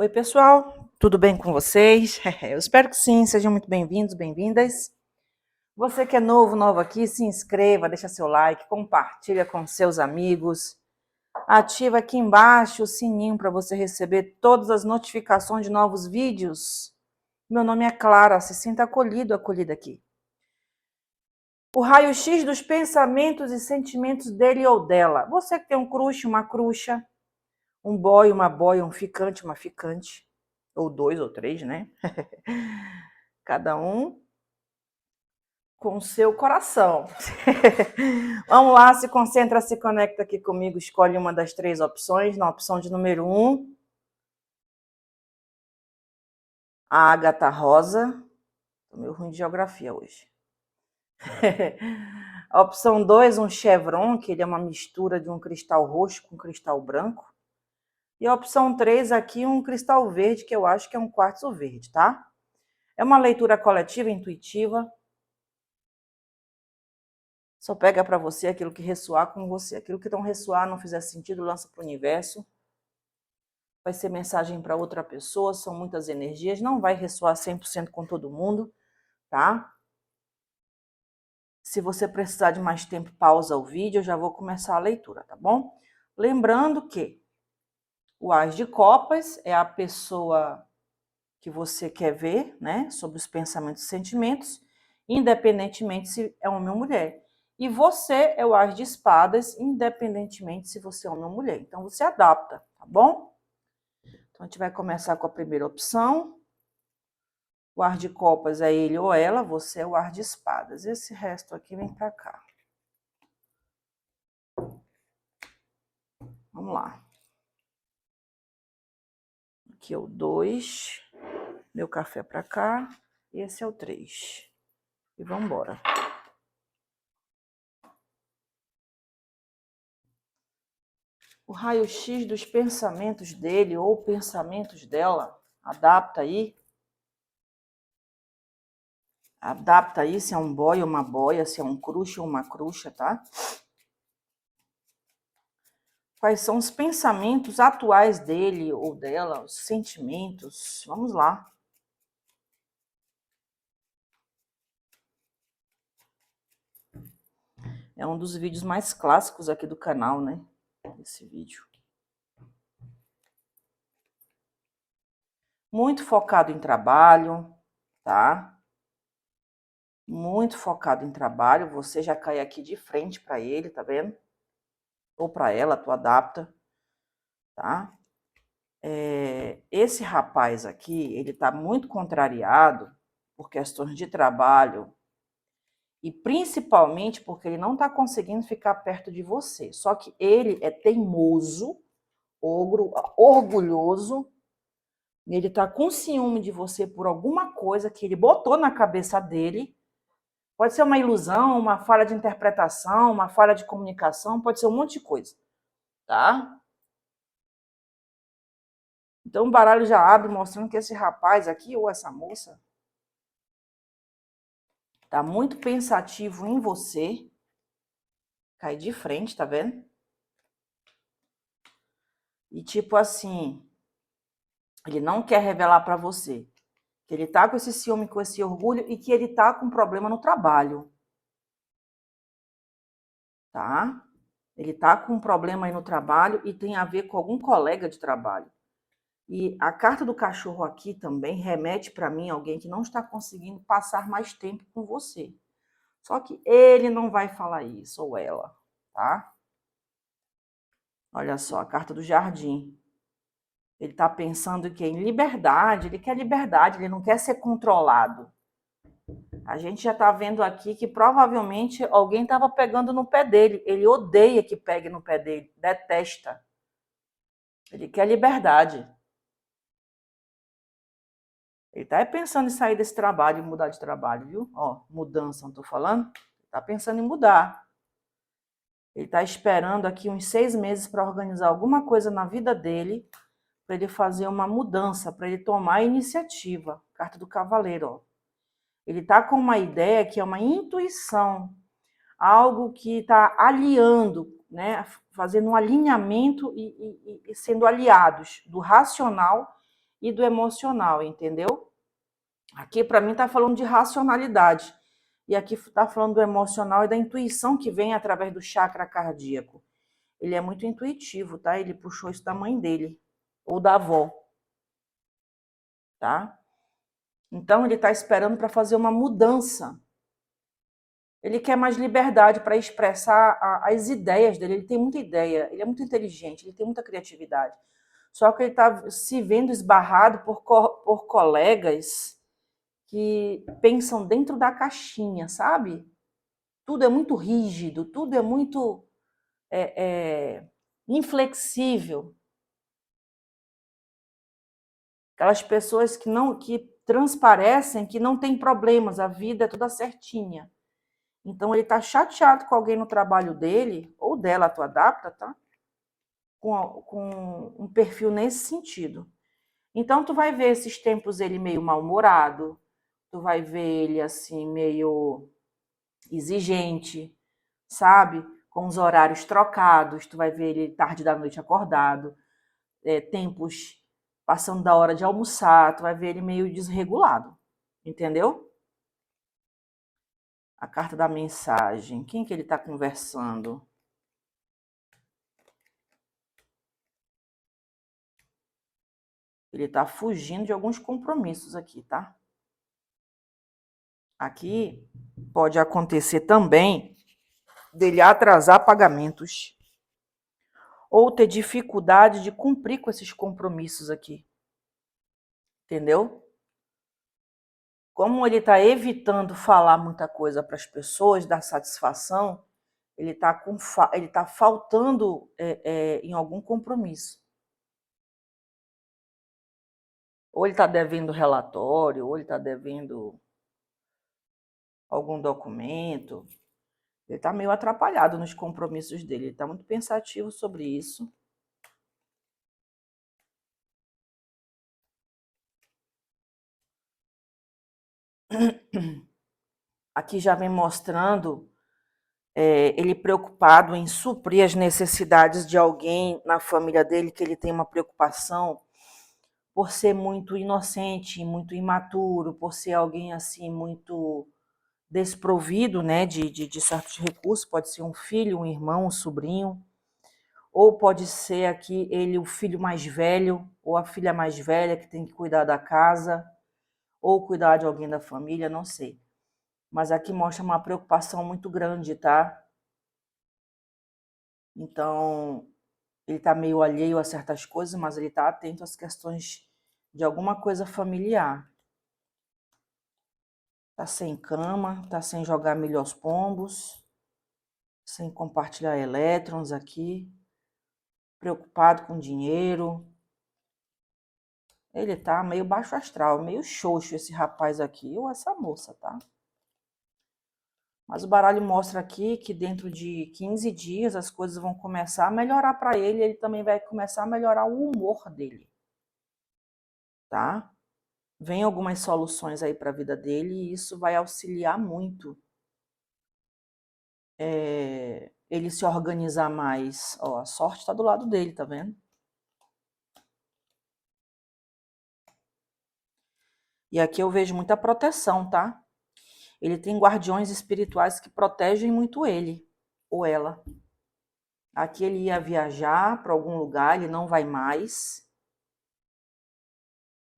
Oi, pessoal, tudo bem com vocês? Eu espero que sim, sejam muito bem-vindos, bem-vindas. Você que é novo aqui, se inscreva, deixa seu like, compartilha com seus amigos, ativa aqui embaixo o sininho para você receber todas as notificações de novos vídeos. Meu nome é Clara, se sinta acolhido, acolhida aqui. O raio-x dos pensamentos e sentimentos dele ou dela. Você que tem um crush, uma cruxa, um boy, uma boy, um ficante, uma ficante, ou dois ou três, né? Cada um com o seu coração. Vamos lá, se concentra, se conecta aqui comigo, escolhe uma das três opções. Na opção de número 1, a ágata rosa. Tô meio ruim de geografia hoje. A opção 2, um chevron, que ele é uma mistura de um cristal roxo com cristal branco. E a opção 3 aqui, um cristal verde, que eu acho que é um quartzo verde, tá? É uma leitura coletiva, intuitiva. Só pega para você aquilo que ressoar com você. Aquilo que não ressoar, não fizer sentido, lança para o universo. Vai ser mensagem para outra pessoa, são muitas energias. Não vai ressoar 100% com todo mundo, tá? Se você precisar de mais tempo, pausa o vídeo, eu já vou começar a leitura, tá bom? Lembrando que o As de Copas é a pessoa que você quer ver, né? Sobre os pensamentos e sentimentos, independentemente se é homem ou mulher. E você é o As de Espadas, independentemente se você é homem ou mulher. Então, você adapta, tá bom? Então, a gente vai começar com a primeira opção. O As de Copas é ele ou ela, você é o As de Espadas. Esse resto aqui vem pra cá. Vamos lá. Aqui é o 2. Meu café pra cá. Esse é o 3. E vamos embora. O raio-x dos pensamentos dele ou pensamentos dela. Adapta aí. Adapta aí se é um boy ou uma boia, se é um crush ou uma cruxa, tá? Quais são os pensamentos atuais dele ou dela, os sentimentos? Vamos lá. É um dos vídeos mais clássicos aqui do canal, né? Esse vídeo. Muito focado em trabalho, tá? Muito focado em trabalho. Você já cai aqui de frente para ele, tá vendo? Ou para ela, tu adapta, tá? Esse rapaz aqui, ele tá muito contrariado por questões de trabalho e principalmente porque ele não tá conseguindo ficar perto de você. Só que ele é teimoso, orgulhoso. Ele tá com ciúme de você por alguma coisa que ele botou na cabeça dele. Pode ser uma ilusão, uma falha de interpretação, uma falha de comunicação, pode ser um monte de coisa, tá? Então o baralho já abre mostrando que esse rapaz aqui, ou essa moça, tá muito pensativo em você. Cai de frente, tá vendo? E tipo assim, ele não quer revelar para você que ele tá com esse ciúme, com esse orgulho e que ele tá com problema no trabalho, tá? Ele tá com um problema aí no trabalho e tem a ver com algum colega de trabalho. E a carta do cachorro aqui também remete para mim alguém que não está conseguindo passar mais tempo com você. Só que ele não vai falar isso, ou ela, tá? Olha só, a carta do jardim. Ele está pensando que em liberdade, ele quer liberdade, ele não quer ser controlado. A gente já está vendo aqui que provavelmente alguém estava pegando no pé dele. Ele odeia que pegue no pé dele, detesta. Ele quer liberdade. Ele está pensando em sair desse trabalho e mudar de trabalho, viu? Ó, mudança, não estou falando? Está pensando em mudar. Ele está esperando aqui uns 6 meses para organizar alguma coisa na vida dele, para ele fazer uma mudança, para ele tomar a iniciativa. Carta do Cavaleiro, ó. Ele está com uma ideia que é uma intuição, algo que está aliando, né? Fazendo um alinhamento e sendo aliados do racional e do emocional, entendeu? Aqui, para mim, está falando de racionalidade. E aqui está falando do emocional e da intuição que vem através do chakra cardíaco. Ele é muito intuitivo, tá? Ele puxou isso da mãe dele, ou da avó, tá? Então, ele está esperando para fazer uma mudança. Ele quer mais liberdade para expressar as ideias dele. Ele tem muita ideia, ele é muito inteligente, ele tem muita criatividade. Só que ele está se vendo esbarrado por colegas que pensam dentro da caixinha, sabe? Tudo é muito rígido, tudo é muito inflexível. Aquelas pessoas que transparecem que não tem problemas, a vida é toda certinha. Então ele está chateado com alguém no trabalho dele, ou dela, tu adapta, tá? Com um perfil nesse sentido. Então tu vai ver esses tempos ele meio mal-humorado, tu vai ver ele assim meio exigente, sabe? Com os horários trocados, tu vai ver ele tarde da noite acordado, tempos passando da hora de almoçar, tu vai ver ele meio desregulado, entendeu? A carta da mensagem, quem que ele está conversando? Ele está fugindo de alguns compromissos aqui, tá? Aqui pode acontecer também dele atrasar pagamentos ou ter dificuldade de cumprir com esses compromissos aqui. Entendeu? Como ele está evitando falar muita coisa para as pessoas, dar satisfação, ele tá faltando em algum compromisso. Ou ele está devendo relatório, ou ele está devendo algum documento. Ele está meio atrapalhado nos compromissos dele. Ele está muito pensativo sobre isso. Aqui já vem mostrando ele preocupado em suprir as necessidades de alguém na família dele, que ele tem uma preocupação por ser muito inocente, muito imaturo, por ser alguém assim muito desprovido, né, de certos recursos. Pode ser um filho, um irmão, um sobrinho, ou pode ser aqui ele o filho mais velho ou a filha mais velha que tem que cuidar da casa ou cuidar de alguém da família, não sei. Mas aqui mostra uma preocupação muito grande, tá? Então, ele está meio alheio a certas coisas, mas ele está atento às questões de alguma coisa familiar. Está sem cama, está sem jogar milho aos pombos, sem compartilhar elétrons aqui, preocupado com dinheiro. Ele tá meio baixo astral, meio xoxo esse rapaz aqui, ou essa moça, tá? Mas o baralho mostra aqui que dentro de 15 dias as coisas vão começar a melhorar para ele, e ele também vai começar a melhorar o humor dele, tá? Vem algumas soluções aí para a vida dele e isso vai auxiliar muito ele se organizar mais. Ó, a sorte está do lado dele, tá vendo? E aqui eu vejo muita proteção, tá? Ele tem guardiões espirituais que protegem muito ele ou ela. Aqui ele ia viajar para algum lugar, ele não vai mais.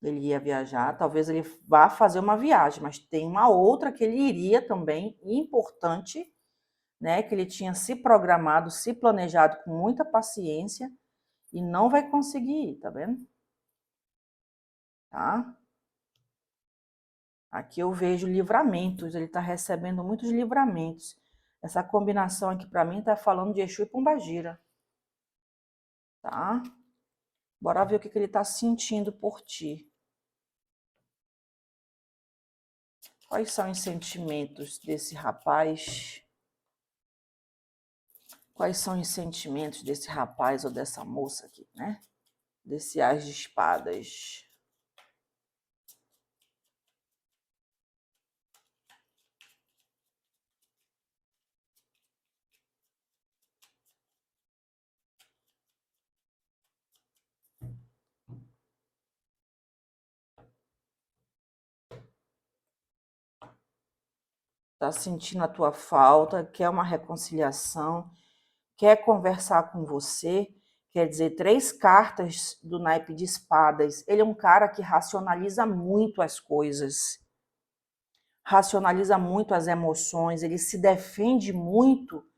Ele ia viajar, talvez ele vá fazer uma viagem, mas tem uma outra que ele iria também, importante, né? Que ele tinha se programado, se planejado com muita paciência e não vai conseguir ir, tá vendo? Tá? Aqui eu vejo livramentos, ele está recebendo muitos livramentos. Essa combinação aqui para mim está falando de Exu e Pombagira, tá? Bora ver o que ele está sentindo por ti. Quais são os sentimentos desse rapaz? Quais são os sentimentos desse rapaz ou dessa moça aqui, né? Desse As de Espadas. está sentindo a tua falta, quer uma reconciliação, quer conversar com você. Quer dizer, 3 cartas do naipe de espadas. Ele é um cara que racionaliza muito as coisas, racionaliza muito as emoções, ele se defende muito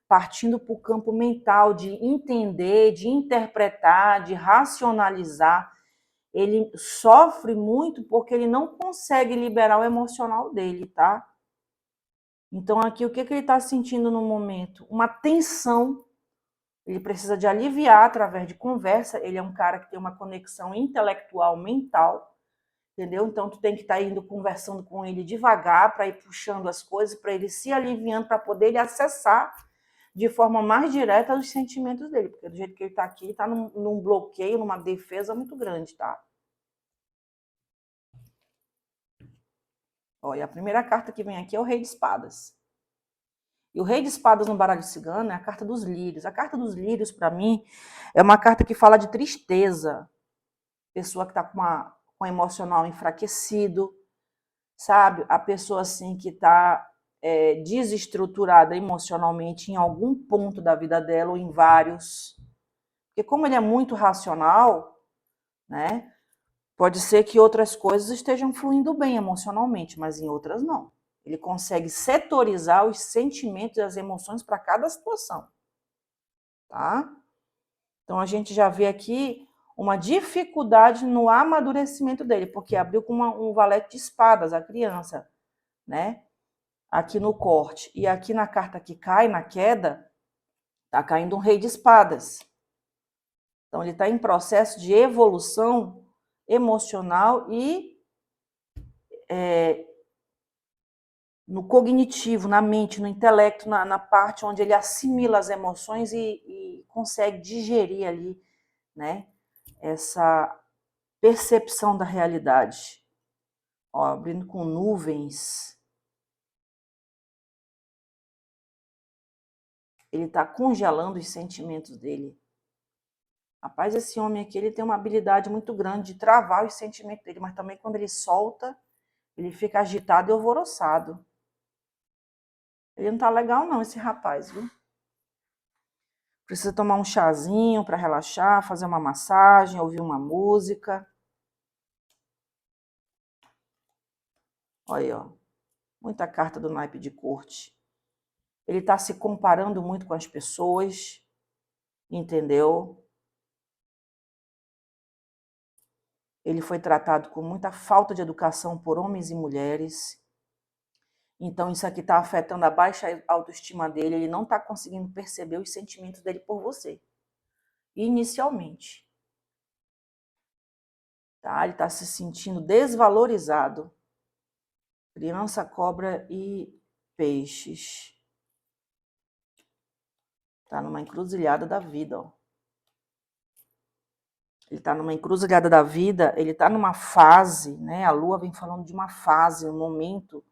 partindo para o campo mental, de entender, de interpretar, de racionalizar. Ele sofre muito porque ele não consegue liberar o emocional dele, tá? Então aqui o que ele está sentindo no momento? Uma tensão. Ele precisa de aliviar através de conversa. Ele é um cara que tem uma conexão intelectual, mental, entendeu? Então tu tem que estar indo conversando com ele devagar para ir puxando as coisas, para ele se aliviando, para poder ele acessar de forma mais direta os sentimentos dele, porque do jeito que ele está aqui, ele está num bloqueio, numa defesa muito grande, tá? Olha, a primeira carta que vem aqui é o Rei de Espadas. E o Rei de Espadas no baralho cigano é a carta dos lírios. A carta dos lírios, para mim, é uma carta que fala de tristeza. Pessoa que está com um emocional enfraquecido, sabe? A pessoa assim que está desestruturada emocionalmente em algum ponto da vida dela ou em vários. Porque como ele é muito racional, né? Pode ser que outras coisas estejam fluindo bem emocionalmente, mas em outras não. Ele consegue setorizar os sentimentos e as emoções para cada situação, tá? Então a gente já vê aqui uma dificuldade no amadurecimento dele, porque abriu com um valete de espadas a criança, né? Aqui no corte. E aqui na carta que cai, na queda, tá caindo um rei de espadas. Então ele está em processo de evolução emocional e no cognitivo, na mente, no intelecto, na parte onde ele assimila as emoções e consegue digerir ali, né, essa percepção da realidade. Ó, abrindo com nuvens. Ele está congelando os sentimentos dele. Rapaz, esse homem aqui, ele tem uma habilidade muito grande de travar os sentimentos dele, mas também quando ele solta, ele fica agitado e alvoroçado. Ele não tá legal não, esse rapaz, viu? Precisa tomar um chazinho para relaxar, fazer uma massagem, ouvir uma música. Olha aí, ó. Muita carta do naipe de corte. Ele está se comparando muito com as pessoas, entendeu? Ele foi tratado com muita falta de educação por homens e mulheres. Então isso aqui está afetando a baixa autoestima dele. Ele não está conseguindo perceber os sentimentos dele por você. Inicialmente. Tá? Ele está se sentindo desvalorizado. Criança, cobra e peixes. Está numa encruzilhada da vida, ó. Ele está numa encruzilhada da vida, ele está numa fase, né? A Lua vem falando de uma fase, um momento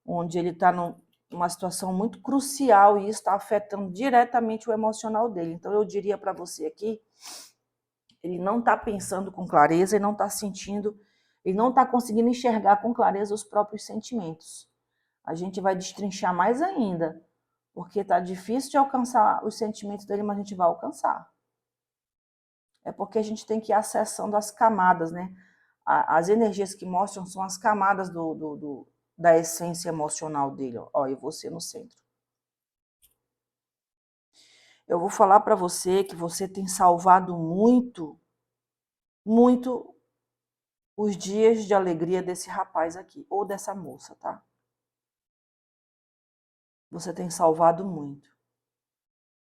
onde ele está numa situação muito crucial e isso está afetando diretamente o emocional dele. Então eu diria para você aqui, ele não está pensando com clareza, ele não está sentindo, ele não está conseguindo enxergar com clareza os próprios sentimentos. A gente vai destrinchar mais ainda, porque está difícil de alcançar os sentimentos dele, mas a gente vai alcançar. É porque a gente tem que ir acessando as camadas, né? As energias que mostram são as camadas da essência emocional dele. Ó, e você no centro. Eu vou falar para você que você tem salvado muito, muito os dias de alegria desse rapaz aqui, ou dessa moça, tá? Você tem salvado muito.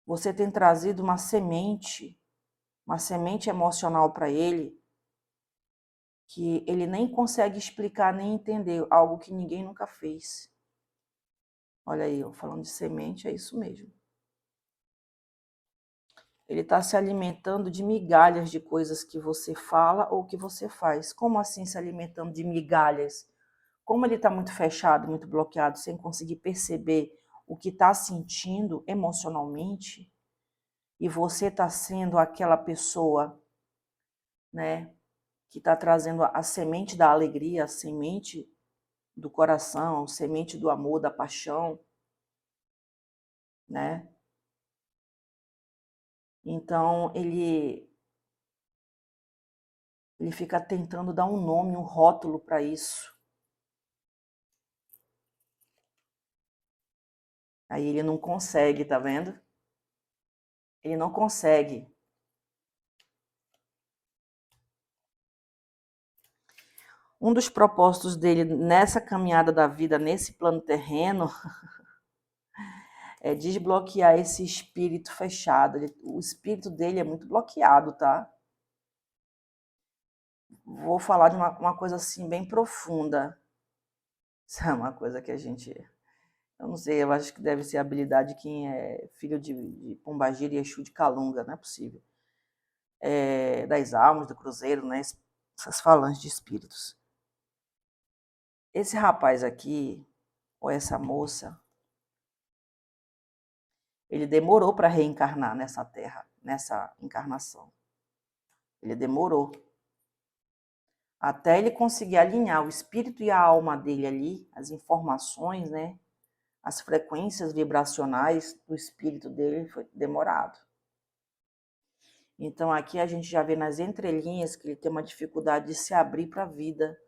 Você tem trazido uma semente emocional para ele, que ele nem consegue explicar nem entender, algo que ninguém nunca fez. Olha aí, falando de semente, é isso mesmo. Ele está se alimentando de migalhas de coisas que você fala ou que você faz. Como assim se alimentando de migalhas? Como ele está muito fechado, muito bloqueado, sem conseguir perceber o que está sentindo emocionalmente, e você está sendo aquela pessoa, né, que está trazendo a semente da alegria, a semente do coração, semente do amor, da paixão, né? Então, ele fica tentando dar um nome, um rótulo para isso. Aí ele não consegue, tá vendo? Ele não consegue. Um dos propósitos dele nessa caminhada da vida, nesse plano terreno, é desbloquear esse espírito fechado. O espírito dele é muito bloqueado, tá? Vou falar de uma coisa assim bem profunda. Isso é uma coisa que a gente... Eu não sei, eu acho que deve ser a habilidade de quem é filho de Pombagira e Exu de Calunga, não é possível. Das almas, do cruzeiro, né? Essas falanges de espíritos. Esse rapaz aqui, ou essa moça, ele demorou para reencarnar nessa terra, nessa encarnação. Ele demorou. Até ele conseguir alinhar o espírito e a alma dele ali, as informações, né? As frequências vibracionais do espírito dele, foi demorado. Então aqui a gente já vê nas entrelinhas que ele tem uma dificuldade de se abrir para a vida,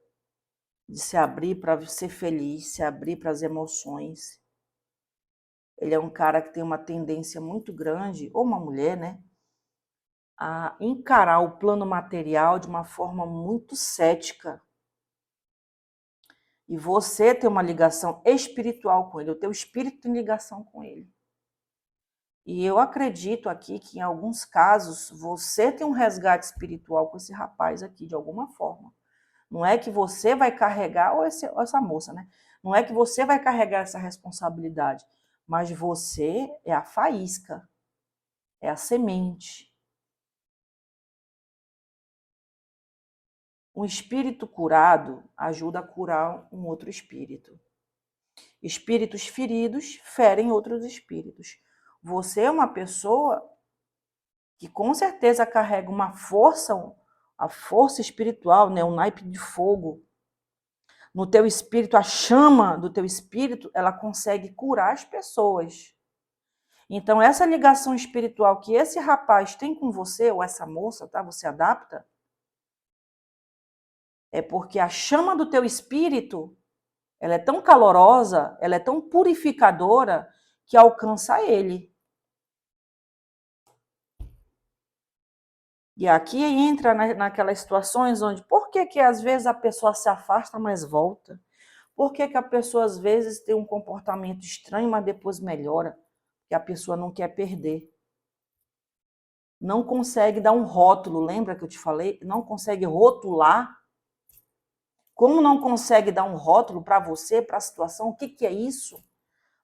de se abrir para ser feliz, se abrir para as emoções. Ele é um cara que tem uma tendência muito grande, ou uma mulher, né, a encarar o plano material de uma forma muito cética. E você tem uma ligação espiritual com ele, o teu espírito tem ligação com ele. E eu acredito aqui que em alguns casos você tem um resgate espiritual com esse rapaz aqui, de alguma forma. Não é que você vai carregar, ou essa moça, né? Não é que você vai carregar essa responsabilidade, mas você é a faísca, é a semente. Um espírito curado ajuda a curar um outro espírito. Espíritos feridos ferem outros espíritos. Você é uma pessoa que com certeza carrega uma força, a força espiritual, né? Um naipe de fogo. No teu espírito, a chama do teu espírito, ela consegue curar as pessoas. Então, essa ligação espiritual que esse rapaz tem com você, ou essa moça, tá? Você adapta, é porque a chama do teu espírito, ela é tão calorosa, ela é tão purificadora, que alcança ele. E aqui entra naquelas situações onde, por que às vezes a pessoa se afasta, mas volta? Por que a pessoa às vezes tem um comportamento estranho, mas depois melhora? Porque a pessoa não quer perder. Não consegue dar um rótulo, lembra que eu te falei? Não consegue rotular. Como não consegue dar um rótulo para você, para a situação? O que é isso?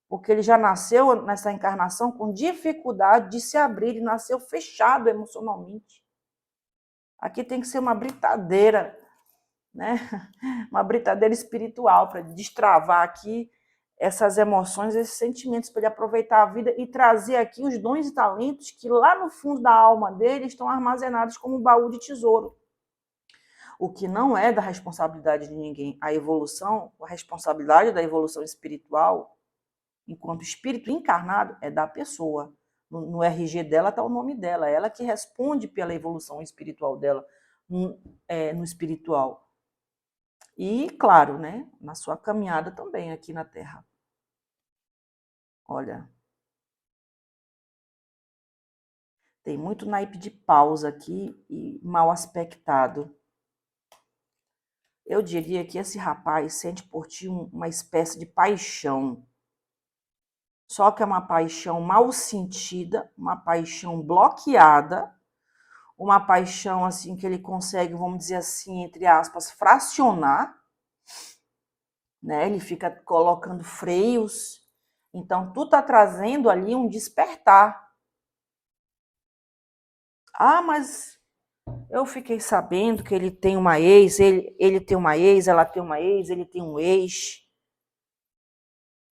Porque ele já nasceu nessa encarnação com dificuldade de se abrir, ele nasceu fechado emocionalmente. Aqui tem que ser uma britadeira, né? Uma britadeira espiritual para destravar aqui essas emoções, esses sentimentos, para ele aproveitar a vida e trazer aqui os dons e talentos que lá no fundo da alma dele estão armazenados como um baú de tesouro. O que não é da responsabilidade de ninguém. A evolução, a responsabilidade da evolução espiritual, enquanto espírito encarnado, é da pessoa. No RG dela está o nome dela, ela que responde pela evolução espiritual dela no espiritual. E, claro, né, na sua caminhada também aqui na Terra. Olha, tem muito naipe de paus aqui e mal aspectado. Eu diria que esse rapaz sente por ti uma espécie de paixão. Só que é uma paixão mal sentida, uma paixão bloqueada, uma paixão assim que ele consegue, vamos dizer assim, entre aspas, fracionar, né? Ele fica colocando freios. Então, tu tá trazendo ali um despertar. Ah, mas eu fiquei sabendo que ele tem uma ex, ele tem uma ex, ela tem uma ex, ele tem um ex,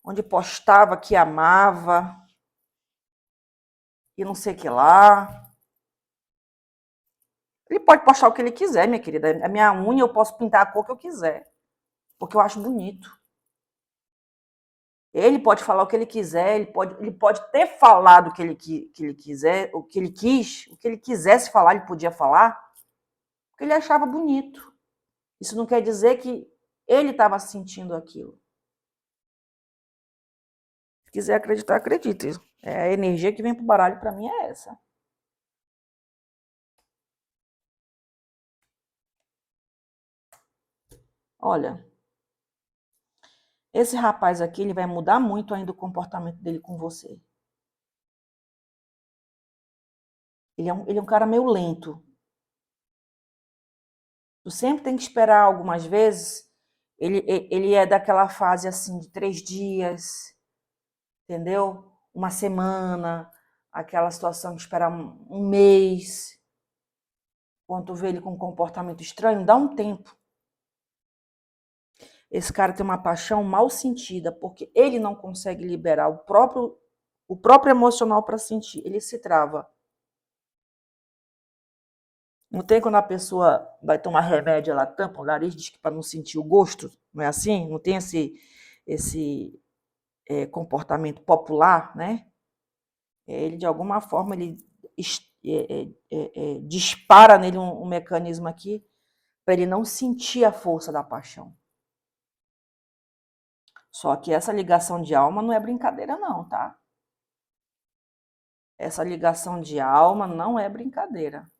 onde postava que amava, e não sei o que lá. Ele pode postar o que ele quiser, minha querida. A minha unha eu posso pintar a cor que eu quiser, porque eu acho bonito. Ele pode falar o que ele quiser, ele pode ter falado o que ele quiser, o que ele quis, o que ele quisesse falar, ele podia falar, porque ele achava bonito. Isso não quer dizer que ele estava sentindo aquilo. Se quiser acreditar, acredite. A energia que vem pro baralho para mim é essa. Olha, esse rapaz aqui, ele vai mudar muito ainda o comportamento dele com você. Ele é um cara meio lento. Tu sempre tem que esperar algumas vezes. Ele é daquela fase assim de 3 dias, entendeu? Uma semana, aquela situação de esperar um mês. Quando tu vê ele com um comportamento estranho, dá um tempo. Esse cara tem uma paixão mal sentida, porque ele não consegue liberar o próprio emocional para sentir. Ele se trava. Não tem quando a pessoa vai tomar remédio, ela tampa o nariz, diz que para não sentir o gosto, não é assim? Não tem esse comportamento popular, né? Ele, de alguma forma, ele dispara nele um mecanismo aqui para ele não sentir a força da paixão. Só que essa ligação de alma não é brincadeira não, tá? Essa ligação de alma não é brincadeira.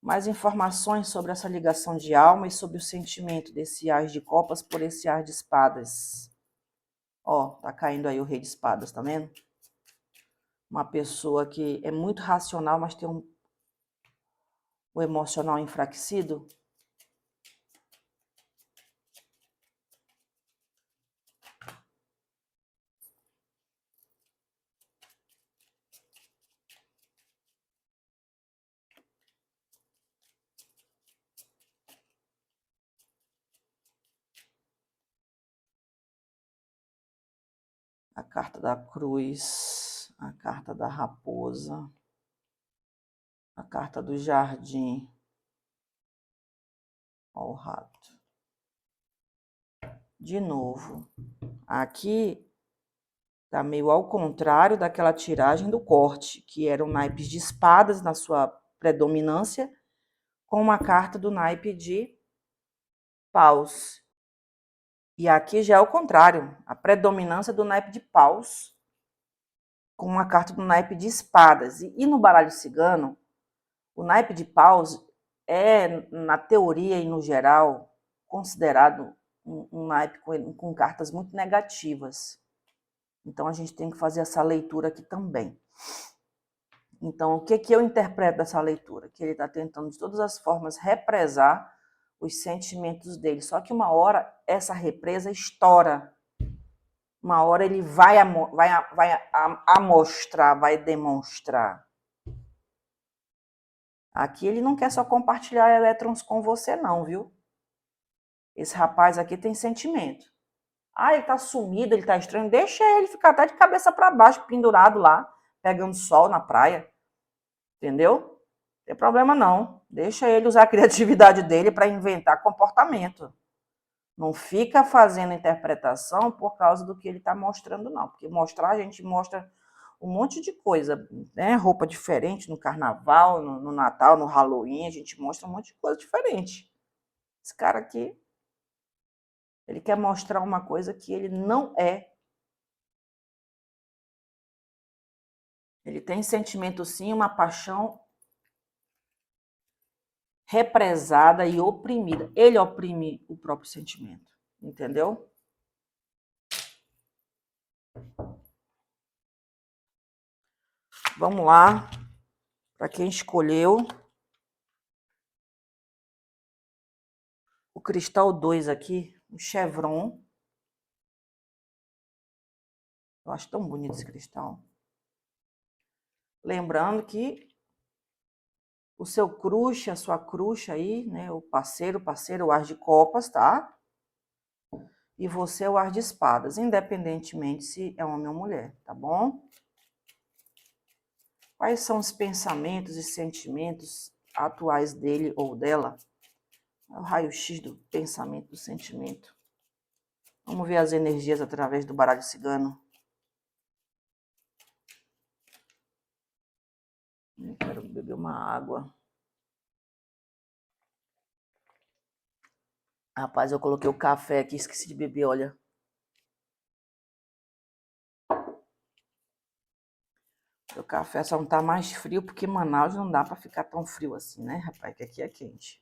Mais informações sobre essa ligação de alma e sobre o sentimento desse As de Copas por esse As de Espadas. Ó, tá caindo aí o Rei de Espadas, tá vendo? Uma pessoa que é muito racional, mas tem o emocional enfraquecido. A carta da cruz, a carta da raposa, a carta do jardim. Ó, o rato. De novo. Aqui tá meio ao contrário daquela tiragem do corte, que eram naipes de espadas na sua predominância, com uma carta do naipe de paus. E aqui já é o contrário, a predominância do naipe de paus, com uma carta do naipe de espadas. E no baralho cigano, o naipe de paus é, na teoria e no geral, considerado um naipe com cartas muito negativas. Então a gente tem que fazer essa leitura aqui também. Então, o que eu interpreto dessa leitura? Que ele está tentando, de todas as formas, represar os sentimentos dele. Só que uma hora, essa represa estoura. Uma hora ele vai amostrar, vai demonstrar. Aqui ele não quer só compartilhar elétrons com você, não, viu? Esse rapaz aqui tem sentimento. Ah, ele tá sumido, ele tá estranho. Deixa ele ficar até de cabeça para baixo, pendurado lá, pegando sol na praia. Entendeu? Não tem problema não. Deixa ele usar a criatividade dele para inventar comportamento. Não fica fazendo interpretação por causa do que ele está mostrando, não. Porque mostrar, a gente mostra um monte de coisa, né? Roupa diferente no carnaval, no Natal, no Halloween, a gente mostra um monte de coisa diferente. Esse cara aqui, ele quer mostrar uma coisa que ele não é. Ele tem sentimento sim, uma paixão represada e oprimida. Ele oprime o próprio sentimento, entendeu? Vamos lá, para quem escolheu o cristal 2 aqui, o chevron. Eu acho tão bonito esse cristal. Lembrando que o seu crush, a sua crush aí, né, o parceiro, o As de Copas, tá? E você é o As de Espadas, independentemente se é homem ou mulher, tá bom? Quais são os pensamentos e sentimentos atuais dele ou dela? É o raio-x do pensamento, do sentimento. Vamos ver as energias através do baralho cigano. Eu quero beber uma água. Rapaz, eu coloquei o café aqui, esqueci de beber, olha. O café só não tá mais frio, porque Manaus não dá pra ficar tão frio assim, né, rapaz? Que aqui é quente.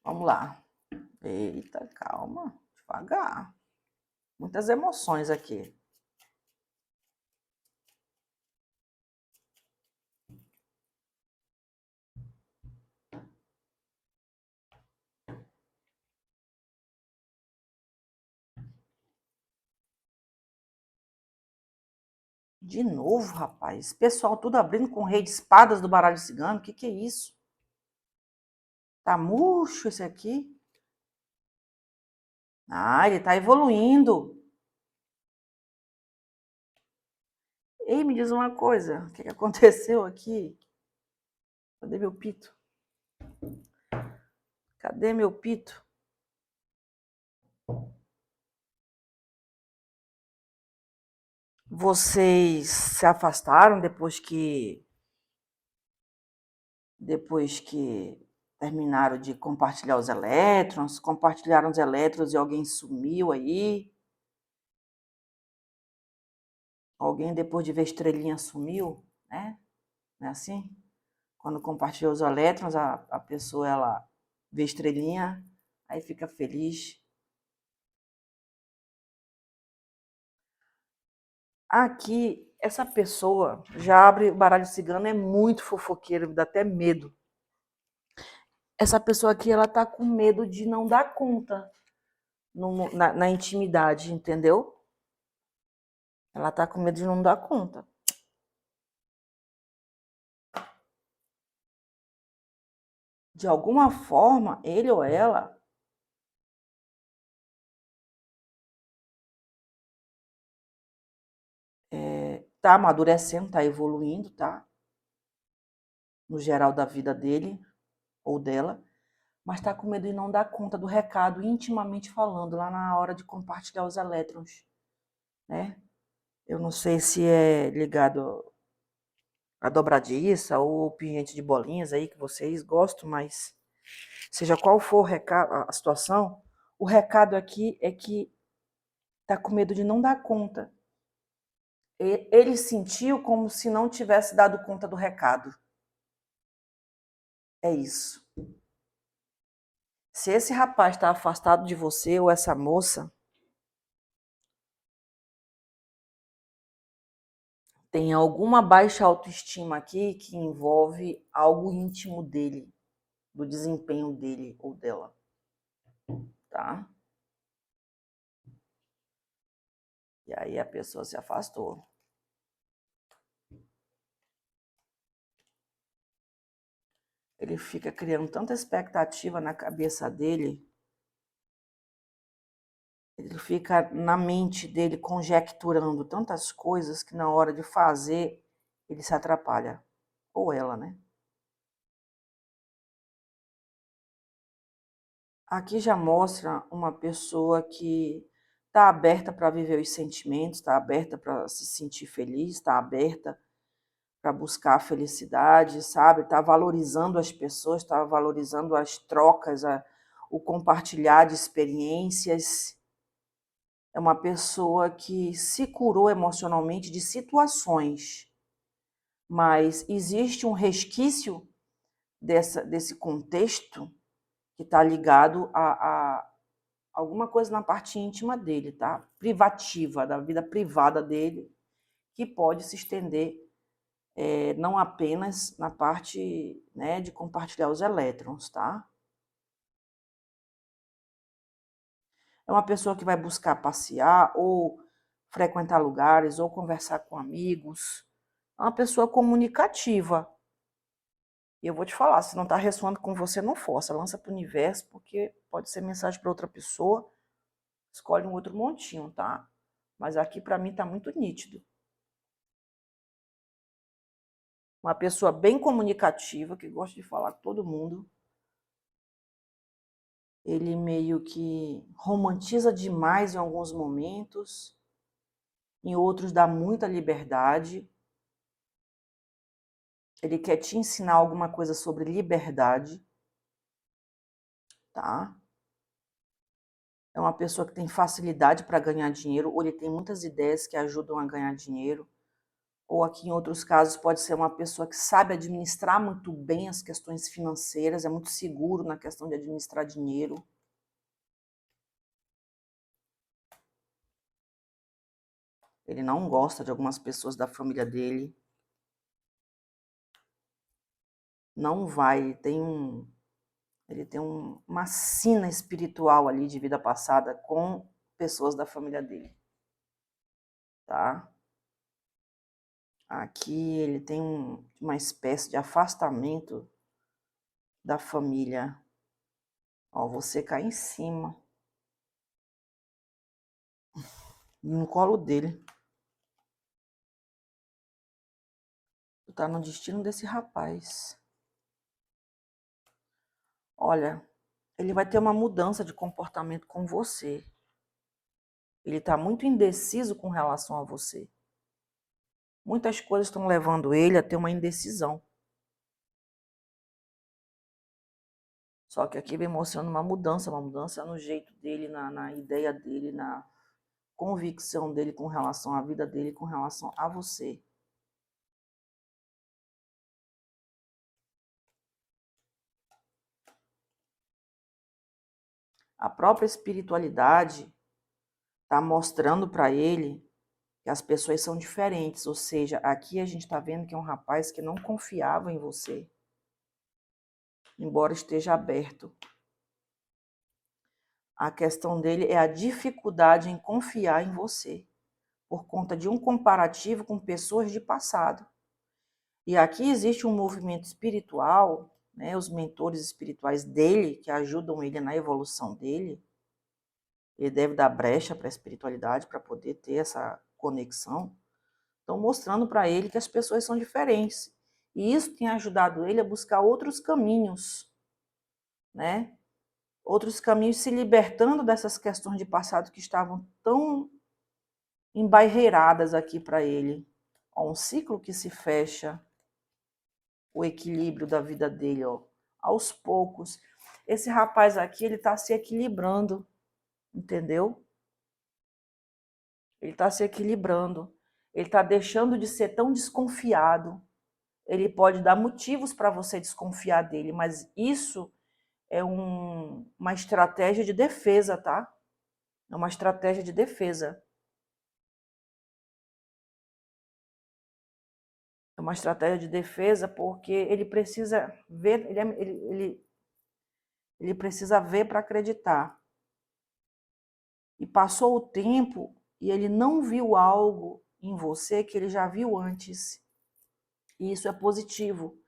Vamos lá. Eita, calma. Devagar. Muitas emoções aqui. De novo, rapaz. Pessoal tudo abrindo com rei de espadas do baralho cigano. Que é isso? Tá murcho esse aqui? Ah, ele tá evoluindo. Ei, me diz uma coisa. O que aconteceu aqui? Cadê meu pito? Cadê meu pito? Vocês se afastaram depois que terminaram de compartilhar os elétrons? Compartilharam os elétrons e alguém sumiu aí? Alguém depois de ver estrelinha sumiu, né? Não é assim? Quando compartilha os elétrons, a pessoa ela vê estrelinha, aí fica feliz. Aqui, essa pessoa já abre o baralho cigano, é muito fofoqueira, me dá até medo. Essa pessoa aqui, ela tá com medo de não dar conta na intimidade, entendeu? Ela tá com medo de não dar conta. De alguma forma, ele ou ela tá amadurecendo, tá evoluindo, tá? No geral da vida dele ou dela, mas tá com medo de não dar conta do recado, intimamente falando, lá na hora de compartilhar os elétrons, né? Eu não sei se é ligado a dobradiça ou o pinhente de bolinhas aí que vocês gostam, mas seja qual for o recado, a situação, o recado aqui é que tá com medo de não dar conta. Ele sentiu como se não tivesse dado conta do recado. É isso. Se esse rapaz está afastado de você ou essa moça, tem alguma baixa autoestima aqui que envolve algo íntimo dele, do desempenho dele ou dela, tá? E aí a pessoa se afastou. Ele fica criando tanta expectativa na cabeça dele, ele fica na mente dele conjecturando tantas coisas que na hora de fazer ele se atrapalha. Ou ela, né? Aqui já mostra uma pessoa que está aberta para viver os sentimentos, está aberta para se sentir feliz, está aberta para buscar a felicidade, sabe? Está valorizando as pessoas, está valorizando as trocas, o compartilhar de experiências. É uma pessoa que se curou emocionalmente de situações, mas existe um resquício desse contexto que está ligado a alguma coisa na parte íntima dele, tá? Privativa, da vida privada dele, que pode se estender não apenas na parte, né, de compartilhar os elétrons, tá? É uma pessoa que vai buscar passear ou frequentar lugares ou conversar com amigos. É uma pessoa comunicativa. E eu vou te falar, se não está ressoando com você, não força, lança para o universo, porque pode ser mensagem para outra pessoa. Escolhe um outro montinho, tá? Mas aqui para mim está muito nítido. Uma pessoa bem comunicativa, que gosta de falar com todo mundo. Ele meio que romantiza demais em alguns momentos, em outros dá muita liberdade. Ele quer te ensinar alguma coisa sobre liberdade, tá? É uma pessoa que tem facilidade para ganhar dinheiro, ou ele tem muitas ideias que ajudam a ganhar dinheiro. Ou aqui em outros casos pode ser uma pessoa que sabe administrar muito bem as questões financeiras, é muito seguro na questão de administrar dinheiro. Ele não gosta de algumas pessoas da família dele. Não vai, ele tem uma sina espiritual ali de vida passada com pessoas da família dele, tá? Aqui ele tem uma espécie de afastamento da família. Ó, você cai em cima, no colo dele. Tu tá no destino desse rapaz. Olha, ele vai ter uma mudança de comportamento com você. Ele tá muito indeciso com relação a você. Muitas coisas estão levando ele a ter uma indecisão. Só que aqui vem mostrando uma mudança no jeito dele, na ideia dele, na convicção dele com relação à vida dele, com relação a você. A própria espiritualidade está mostrando para ele que as pessoas são diferentes, ou seja, aqui a gente está vendo que é um rapaz que não confiava em você, embora esteja aberto. A questão dele é a dificuldade em confiar em você, por conta de um comparativo com pessoas de passado. E aqui existe um movimento espiritual, né, os mentores espirituais dele, que ajudam ele na evolução dele. Ele deve dar brecha para a espiritualidade para poder ter essa conexão. Estão mostrando para ele que as pessoas são diferentes. E isso tem ajudado ele a buscar outros caminhos, né? Outros caminhos, se libertando dessas questões de passado que estavam tão embairreiradas aqui para ele. Ó, um ciclo que se fecha, o equilíbrio da vida dele, ó, aos poucos. Esse rapaz aqui, ele está se equilibrando, entendeu? Ele está se equilibrando. Ele está deixando de ser tão desconfiado. Ele pode dar motivos para você desconfiar dele, mas isso é uma estratégia de defesa, tá? É uma estratégia de defesa. É uma estratégia de defesa porque ele precisa ver, ele precisa ver para acreditar. E passou o tempo e ele não viu algo em você que ele já viu antes. E isso é positivo,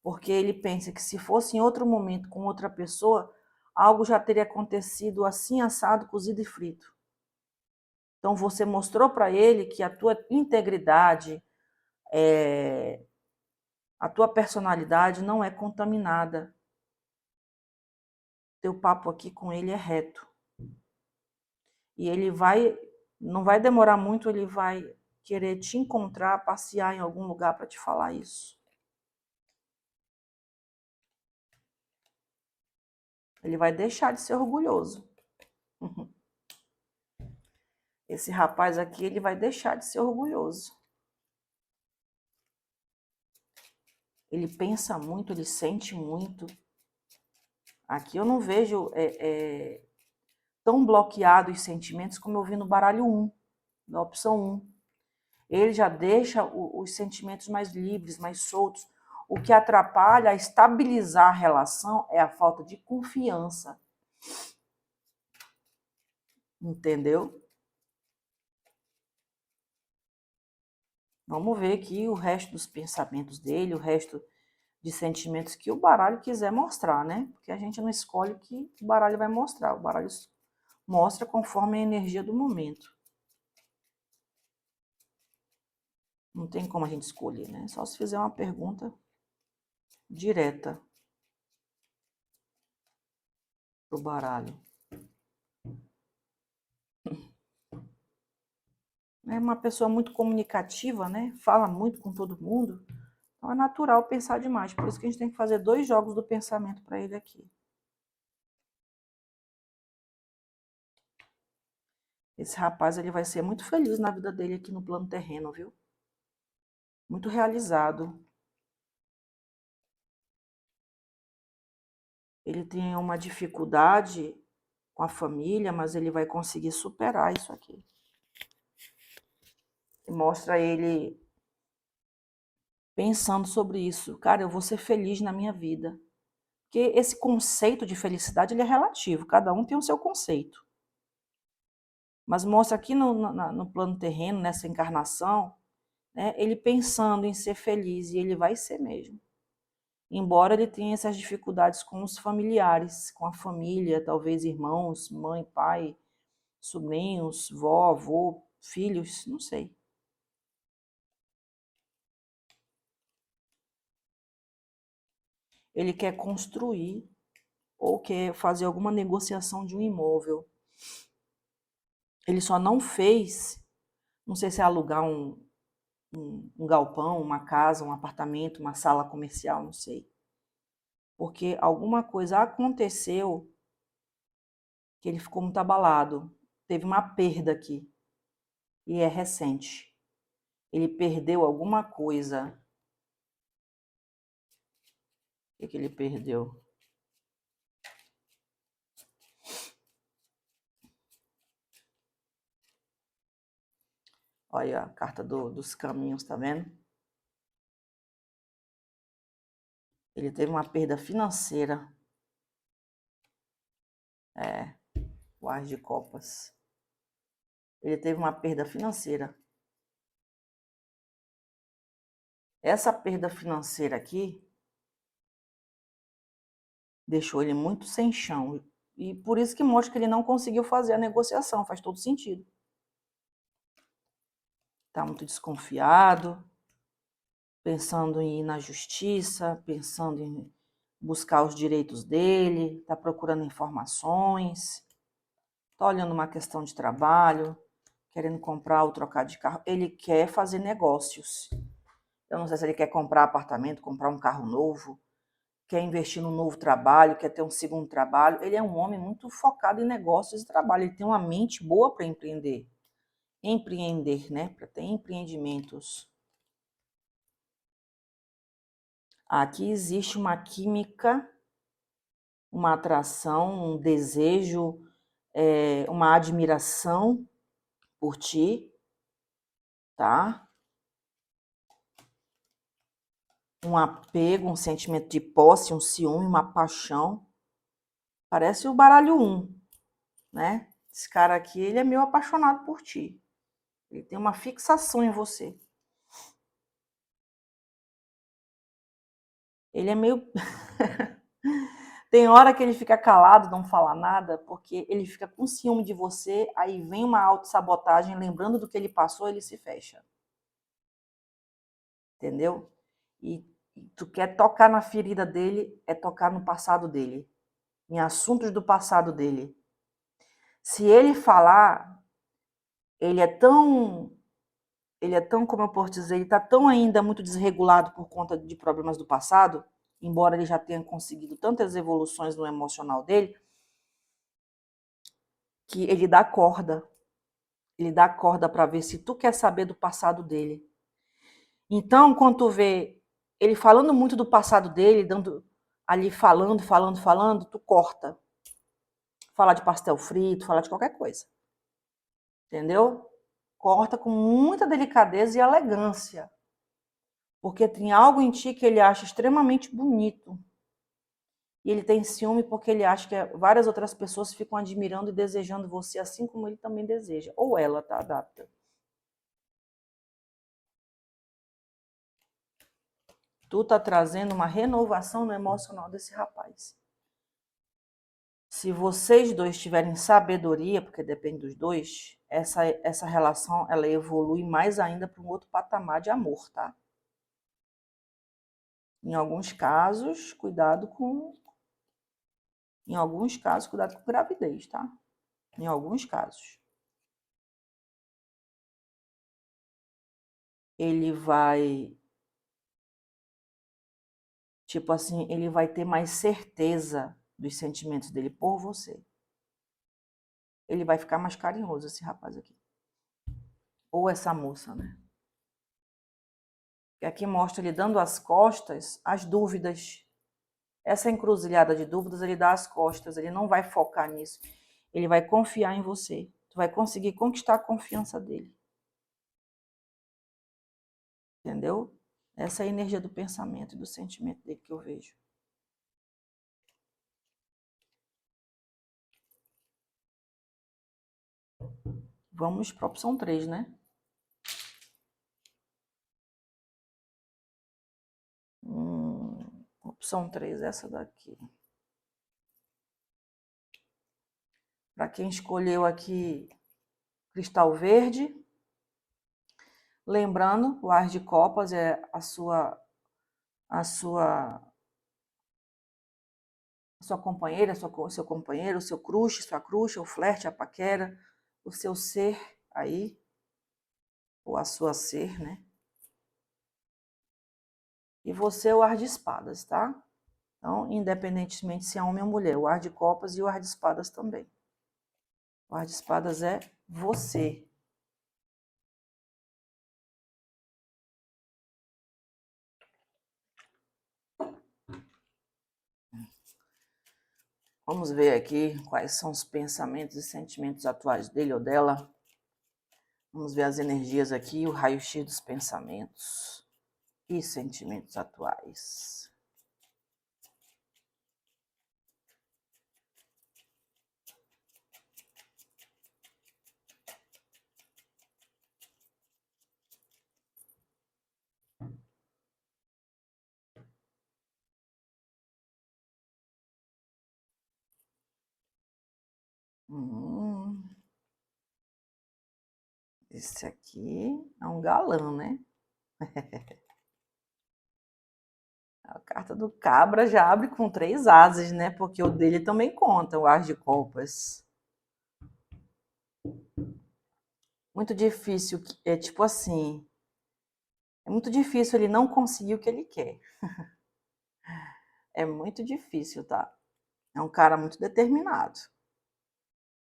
porque ele pensa que se fosse em outro momento com outra pessoa, algo já teria acontecido assim, assado, cozido e frito. Então você mostrou para ele que a tua integridade, a tua personalidade não é contaminada. Teu papo aqui com ele é reto. E ele não vai demorar muito, ele vai querer te encontrar, passear em algum lugar para te falar isso. Ele vai deixar de ser orgulhoso. Esse rapaz aqui, ele vai deixar de ser orgulhoso. Ele pensa muito, ele sente muito. Aqui eu não vejo tão bloqueados os sentimentos como eu vi no baralho 1, na opção 1. Ele já deixa os sentimentos mais livres, mais soltos. O que atrapalha a estabilizar a relação é a falta de confiança. Entendeu? Vamos ver aqui o resto dos pensamentos dele, o resto de sentimentos que o baralho quiser mostrar, né? Porque a gente não escolhe o que o baralho vai mostrar. O baralho mostra conforme a energia do momento. Não tem como a gente escolher, né? Só se fizer uma pergunta direta. pro baralho. É uma pessoa muito comunicativa, né? Fala muito com todo mundo. Então é natural pensar demais. Por isso que a gente tem que fazer 2 jogos do pensamento para ele aqui. Esse rapaz ele vai ser muito feliz na vida dele aqui no plano terreno, viu? Muito realizado. Ele tem uma dificuldade com a família, mas ele vai conseguir superar isso aqui. E mostra ele pensando sobre isso. Cara, eu vou ser feliz na minha vida. Porque esse conceito de felicidade ele é relativo, cada um tem o seu conceito. Mas mostra aqui no plano terreno, nessa encarnação, né, ele pensando em ser feliz, e ele vai ser mesmo. Embora ele tenha essas dificuldades com os familiares, com a família, talvez irmãos, mãe, pai, sobrinhos, vó, avô, filhos, não sei. Ele quer construir ou quer fazer alguma negociação de um imóvel. Ele só não fez, não sei se é alugar um galpão, uma casa, um apartamento, uma sala comercial, não sei. Porque alguma coisa aconteceu que ele ficou muito abalado. Teve uma perda aqui. E é recente. Ele perdeu alguma coisa. O que ele perdeu? Olha a carta dos caminhos, tá vendo? Ele teve uma perda financeira. É, o As de Copas. Ele teve uma perda financeira. Essa perda financeira aqui deixou ele muito sem chão. E por isso que mostra que ele não conseguiu fazer a negociação. Faz todo sentido. Está muito desconfiado, pensando em ir na justiça, pensando em buscar os direitos dele, está procurando informações, está olhando uma questão de trabalho, querendo comprar ou trocar de carro. Ele quer fazer negócios. Eu não sei se ele quer comprar apartamento, comprar um carro novo, quer investir num novo trabalho, quer ter um segundo trabalho. Ele é um homem muito focado em negócios e trabalho. Ele tem uma mente boa para empreender. Empreender, né? Para ter empreendimentos. Aqui existe uma química, uma atração, um desejo, uma admiração por ti, tá? Um apego, um sentimento de posse, um ciúme, uma paixão. Parece o baralho 1, né? Esse cara aqui, ele é meio apaixonado por ti. Ele tem uma fixação em você. Ele é meio... Tem hora que ele fica calado, não fala nada, porque ele fica com ciúme de você, aí vem uma autossabotagem, lembrando do que ele passou, ele se fecha. Entendeu? E tu quer tocar na ferida dele, é tocar no passado dele, em assuntos do passado dele. Se ele falar, ele é tão, como eu posso dizer, ele está tão ainda muito desregulado por conta de problemas do passado, embora ele já tenha conseguido tantas evoluções no emocional dele, que ele dá corda. Ele dá corda para ver se tu quer saber do passado dele. Então, quando tu vê ele falando muito do passado dele, dando ali falando, tu corta. Falar de pastel frito, falar de qualquer coisa. Entendeu? Corta com muita delicadeza e elegância. Porque tem algo em ti que ele acha extremamente bonito. E ele tem ciúme porque ele acha que várias outras pessoas ficam admirando e desejando você assim como ele também deseja. Ou ela, tá? Adapta. Tu tá trazendo uma renovação no emocional desse rapaz. Se vocês dois tiverem sabedoria, porque depende dos dois, essa relação ela evolui mais ainda para um outro patamar de amor, tá? Em alguns casos, cuidado com Em alguns casos, cuidado com gravidez, tá? Em alguns casos. Ele vai, tipo assim, ele vai ter mais certeza dos sentimentos dele por você. Ele vai ficar mais carinhoso, esse rapaz aqui. Ou essa moça, né? Que aqui mostra ele dando as costas às dúvidas. Essa encruzilhada de dúvidas, ele dá as costas, ele não vai focar nisso. Ele vai confiar em você. Tu vai conseguir conquistar a confiança dele. Entendeu? Essa é a energia do pensamento e do sentimento dele que eu vejo. Vamos para a opção 3, né? Opção 3, essa daqui. Para quem escolheu aqui cristal verde, lembrando, o As de Copas é a sua companheira, seu companheiro, o seu crush, sua crush, o flerte, a paquera, o seu ser aí, ou a sua ser, né? E você é o As de Espadas, tá? Então, independentemente se é homem ou mulher, o As de Copas e o As de Espadas também. O As de Espadas é você. Vamos ver aqui quais são os pensamentos e sentimentos atuais dele ou dela. Vamos ver as energias aqui, o raio-x dos pensamentos e sentimentos atuais. Esse aqui é um galã, né? A carta do cabra já abre com 3 asas, né? Porque o dele também conta, o As de Copas. Muito difícil, é tipo assim, é muito difícil ele não conseguir o que ele quer. É muito difícil, tá? É um cara muito determinado,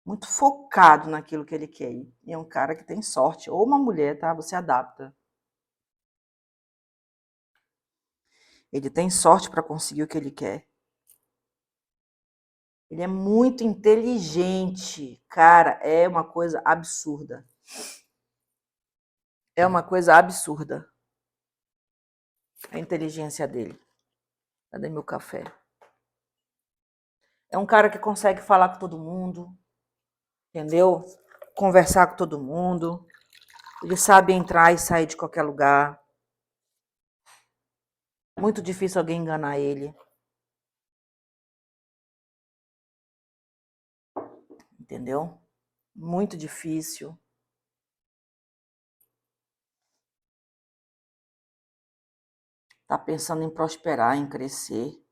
muito focado naquilo que ele quer. E é um cara que tem sorte. Ou uma mulher, tá? Você adapta. Ele tem sorte para conseguir o que ele quer. Ele é muito inteligente. Cara, é uma coisa absurda. É uma coisa absurda a inteligência dele. Cadê meu café? É um cara que consegue falar com todo mundo, entendeu? Conversar com todo mundo. Ele sabe entrar e sair de qualquer lugar. Muito difícil alguém enganar ele. Entendeu? Muito difícil. Tá pensando em prosperar, em crescer.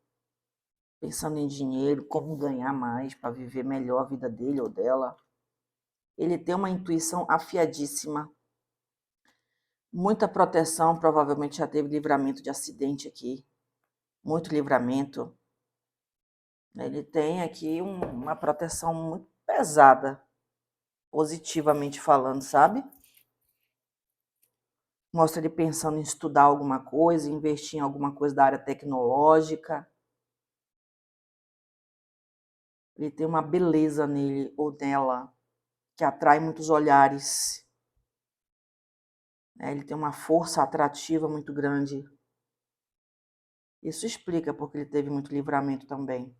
Pensando em dinheiro, como ganhar mais para viver melhor a vida dele ou dela. Ele tem uma intuição afiadíssima. Muita proteção, provavelmente já teve livramento de acidente aqui. Muito livramento. Ele tem aqui uma proteção muito pesada, positivamente falando, sabe? Mostra ele pensando em estudar alguma coisa, investir em alguma coisa da área tecnológica. Ele tem uma beleza nele ou nela que atrai muitos olhares. Ele tem uma força atrativa muito grande. Isso explica porque ele teve muito livramento também.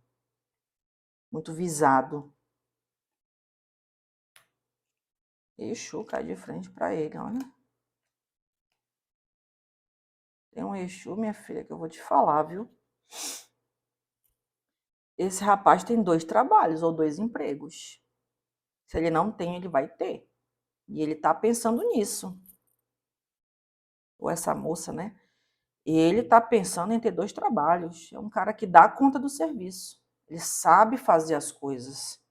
Muito visado. Exu cai de frente para ele, olha. Tem um Exu, minha filha, que eu vou te falar, viu? Esse rapaz tem 2 trabalhos ou 2 empregos. Se ele não tem, ele vai ter. E ele tá pensando nisso. Ou essa moça, né? E ele tá pensando em ter 2 trabalhos. É um cara que dá conta do serviço. Ele sabe fazer as coisas.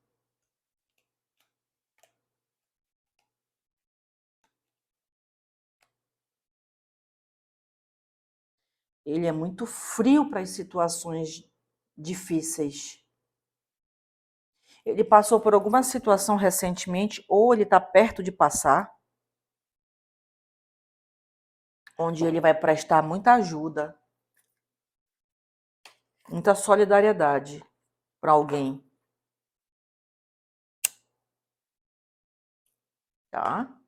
Ele é muito frio para as situações difíceis. Ele passou por alguma situação recentemente, ou ele está perto de passar, onde ele vai prestar muita ajuda, muita solidariedade para alguém. Tá?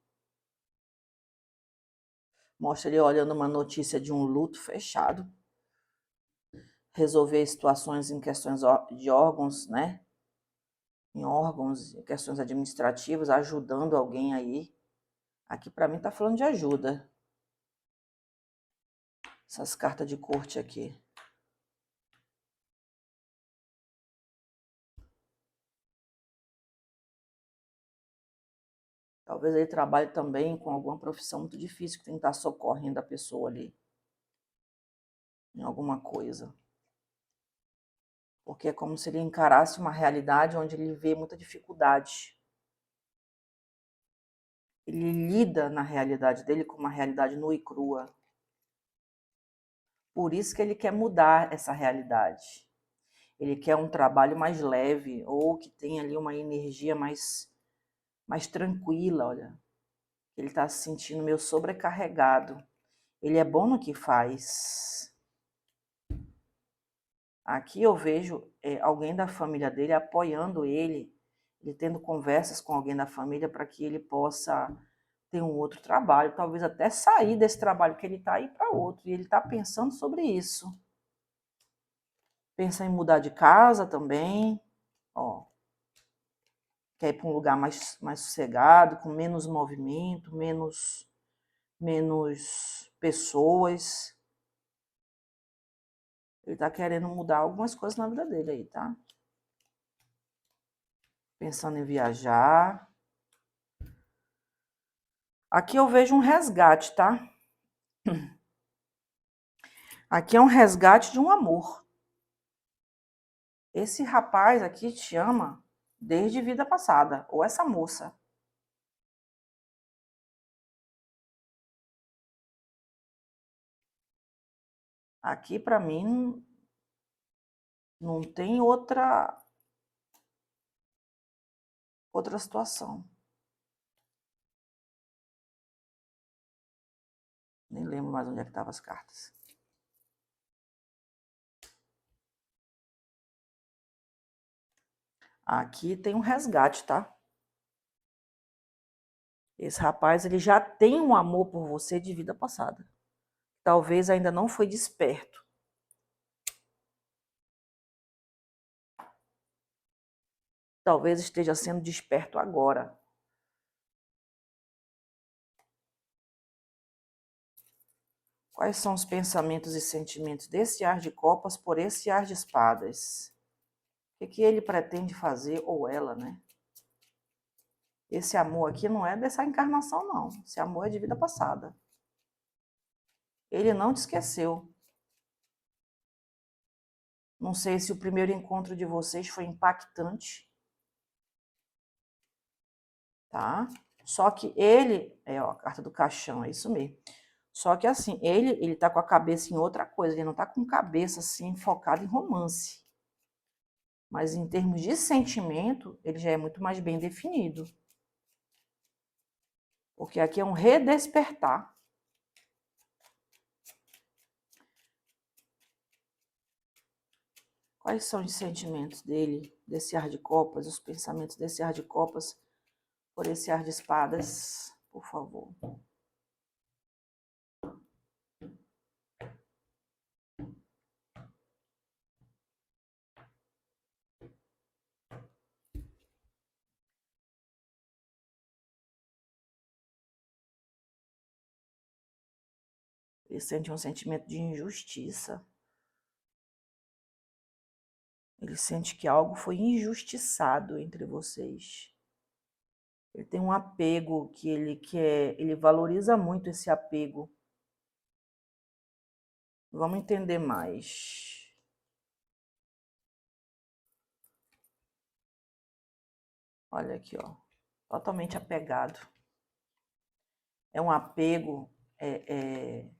Mostra ele olhando uma notícia de um luto fechado. Resolver situações em questões de órgãos, né? Em órgãos, em questões administrativas, ajudando alguém aí. Aqui para mim tá falando de ajuda. Essas cartas de corte aqui. Talvez ele trabalhe também com alguma profissão muito difícil, que tem que estar socorrendo a pessoa ali. Em alguma coisa. Porque é como se ele encarasse uma realidade onde ele vê muita dificuldade. Ele lida na realidade dele com uma realidade nua e crua. Por isso que ele quer mudar essa realidade. Ele quer um trabalho mais leve, ou que tenha ali uma energia mais tranquila, olha. Ele está se sentindo meio sobrecarregado. Ele é bom no que faz. Aqui eu vejo alguém da família dele apoiando ele tendo conversas com alguém da família para que ele possa ter um outro trabalho, talvez até sair desse trabalho que ele está e ir para outro. E ele está pensando sobre isso. Pensa em mudar de casa também, ó. Quer ir para um lugar mais sossegado, com menos movimento, menos pessoas. Ele está querendo mudar algumas coisas na vida dele aí, tá? Pensando em viajar. Aqui eu vejo um resgate, tá? Aqui é um resgate de um amor. Esse rapaz aqui te ama desde vida passada, ou essa moça. Aqui para mim não tem outra situação. Nem lembro mais onde é que estavam as cartas. Aqui tem um resgate, tá? Esse rapaz, ele já tem um amor por você de vida passada. Talvez ainda não foi desperto. Talvez esteja sendo desperto agora. Quais são os pensamentos e sentimentos desse ar de copas por esse ar de espadas? O que ele pretende fazer, ou ela, né? Esse amor aqui não é dessa encarnação, não. Esse amor é de vida passada. Ele não te esqueceu. Não sei se o primeiro encontro de vocês foi impactante, tá? Só que ele, ó, a carta do caixão, é isso mesmo. Só que assim, ele tá com a cabeça em outra coisa, ele não tá com cabeça assim focado em romance. Mas em termos de sentimento, ele já é muito mais bem definido. Porque aqui é um redespertar. Quais são os sentimentos dele, desse ar de copas, os pensamentos desse ar de copas por esse ar de espadas, por favor? Ele sente um sentimento de injustiça. Ele sente que algo foi injustiçado entre vocês. Ele tem um apego que ele quer, ele valoriza muito esse apego. Vamos entender mais. Olha aqui, ó. Totalmente apegado. É um apego, é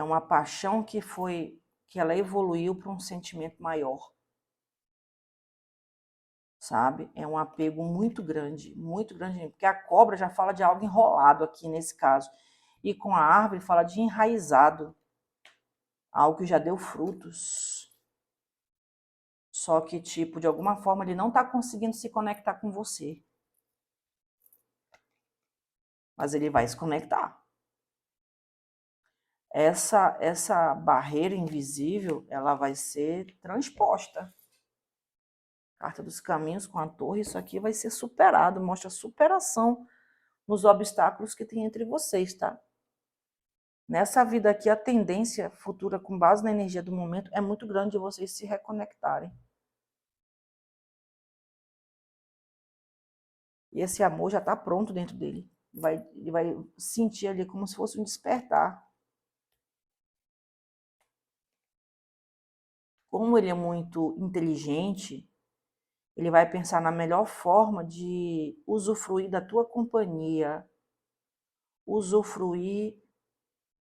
uma paixão que ela evoluiu para um sentimento maior. Sabe? É um apego muito grande, porque a cobra já fala de algo enrolado aqui nesse caso. E com a árvore fala de enraizado, algo que já deu frutos. Só que, tipo, de alguma forma ele não está conseguindo se conectar com você. Mas ele vai se conectar. Essa barreira invisível, ela vai ser transposta. Carta dos Caminhos com a torre, isso aqui vai ser superado, mostra superação nos obstáculos que tem entre vocês, tá? Nessa vida aqui, a tendência futura, com base na energia do momento, é muito grande de vocês se reconectarem. E esse amor já está pronto dentro dele. Ele vai sentir ali como se fosse um despertar. Como ele é muito inteligente, ele vai pensar na melhor forma de usufruir da tua companhia, usufruir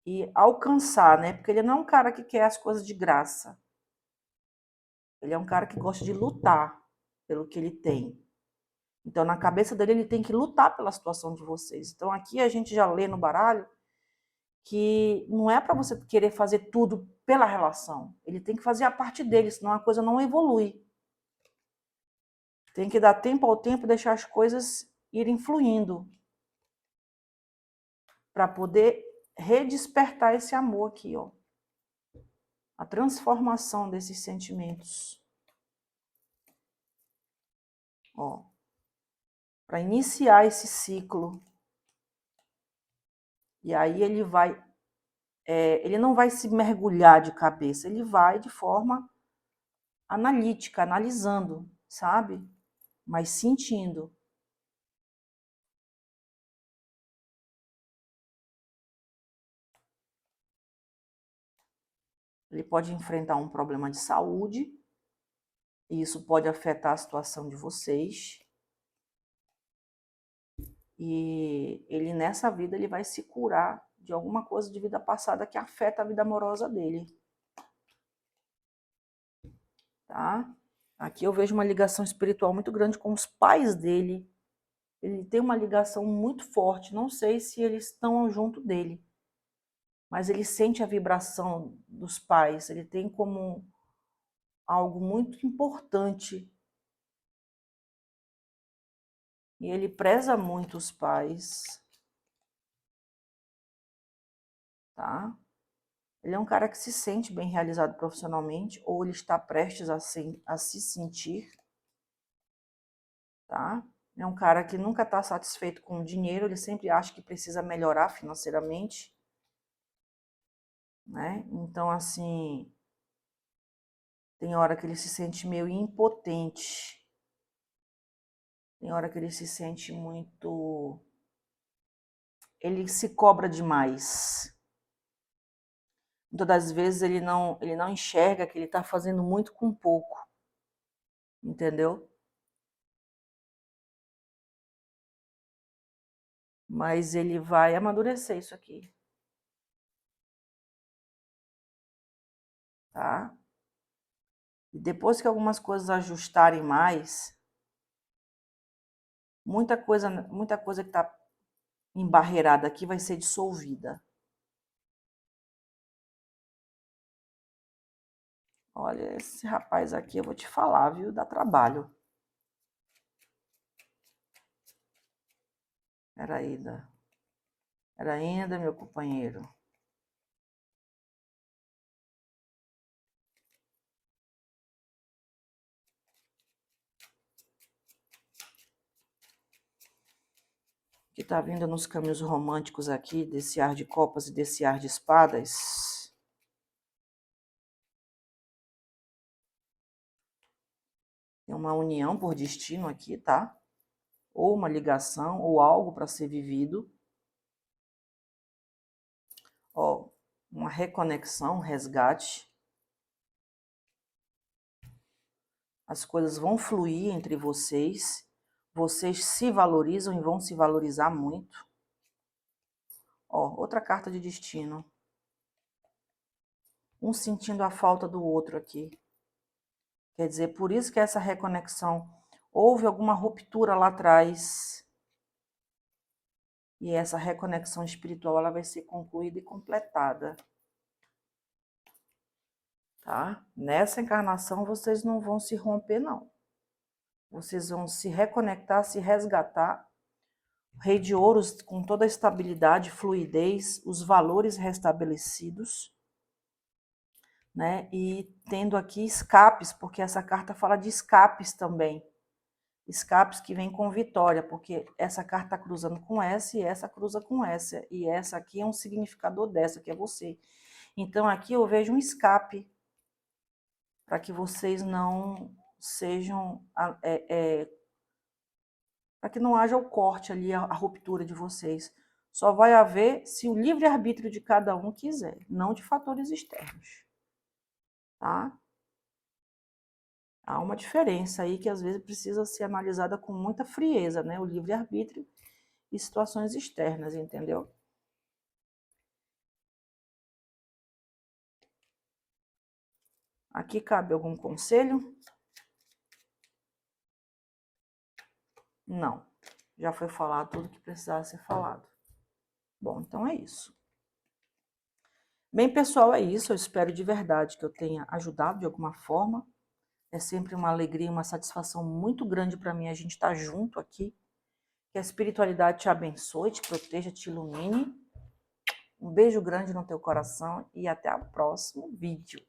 e alcançar, né? Porque ele não é um cara que quer as coisas de graça. Ele é um cara que gosta de lutar pelo que ele tem. Então, na cabeça dele, ele tem que lutar pela situação de vocês. Então, aqui a gente já lê no baralho que não é para você querer fazer tudo pela relação. Ele tem que fazer a parte dele, senão a coisa não evolui. Tem que dar tempo ao tempo, deixar as coisas irem fluindo para poder redespertar esse amor aqui, ó. A transformação desses sentimentos. Ó. Para iniciar esse ciclo. E aí ele não vai se mergulhar de cabeça, ele vai de forma analítica, analisando, sabe? Mas sentindo. Ele pode enfrentar um problema de saúde, e isso pode afetar a situação de vocês. E ele nessa vida ele vai se curar de alguma coisa de vida passada que afeta a vida amorosa dele. Tá? Aqui eu vejo uma ligação espiritual muito grande com os pais dele. Ele tem uma ligação muito forte, não sei se eles estão junto dele, mas ele sente a vibração dos pais, ele tem como algo muito importante. E ele preza muito os pais. Tá? Ele é um cara que se sente bem realizado profissionalmente, ou ele está prestes a se sentir. Tá? É um cara que nunca está satisfeito com o dinheiro, ele sempre acha que precisa melhorar financeiramente. Né? Então, assim, tem hora que ele se sente meio impotente. Tem hora que ele se sente muito... Ele se cobra demais. Muitas das vezes ele não enxerga que ele está fazendo muito com pouco. Entendeu? Mas ele vai amadurecer isso aqui. Tá? E depois que algumas coisas ajustarem mais, muita coisa que está embarreirada aqui vai ser dissolvida. Olha, esse rapaz aqui, eu vou te falar, viu? Dá trabalho. Era ainda, meu companheiro. Que está vindo nos caminhos românticos aqui, desse ar de copas e desse ar de espadas. Tem uma união por destino aqui, tá? Ou uma ligação, ou algo para ser vivido. Ó, uma reconexão, um resgate. As coisas vão fluir entre vocês. Vocês se valorizam e vão se valorizar muito. Ó, outra carta de destino. Um sentindo a falta do outro aqui. Quer dizer, por isso que essa reconexão, houve alguma ruptura lá atrás. E essa reconexão espiritual, ela vai ser concluída e completada. Tá? Nessa encarnação, vocês não vão se romper, não. Vocês vão se reconectar, se resgatar. Rei de Ouros com toda a estabilidade, fluidez, os valores restabelecidos, né? E tendo aqui escapes, porque essa carta fala de escapes também. Escapes que vêm com vitória, porque essa carta está cruzando com essa e essa cruza com essa. E essa aqui é um significador dessa, que é você. Então aqui eu vejo um escape para que vocês não sejam... para que não haja o corte ali, a ruptura de vocês. Só vai haver se o livre-arbítrio de cada um quiser, não de fatores externos. Tá? Há uma diferença aí que às vezes precisa ser analisada com muita frieza, né? O livre-arbítrio e situações externas, entendeu? Aqui cabe algum conselho? Não. Já foi falado tudo que precisava ser falado. Bom, então é isso. Bem, pessoal, é isso. Eu espero de verdade que eu tenha ajudado de alguma forma. É sempre uma alegria, uma satisfação muito grande para mim a gente estar junto aqui. Que a espiritualidade te abençoe, te proteja, te ilumine. Um beijo grande no teu coração e até o próximo vídeo.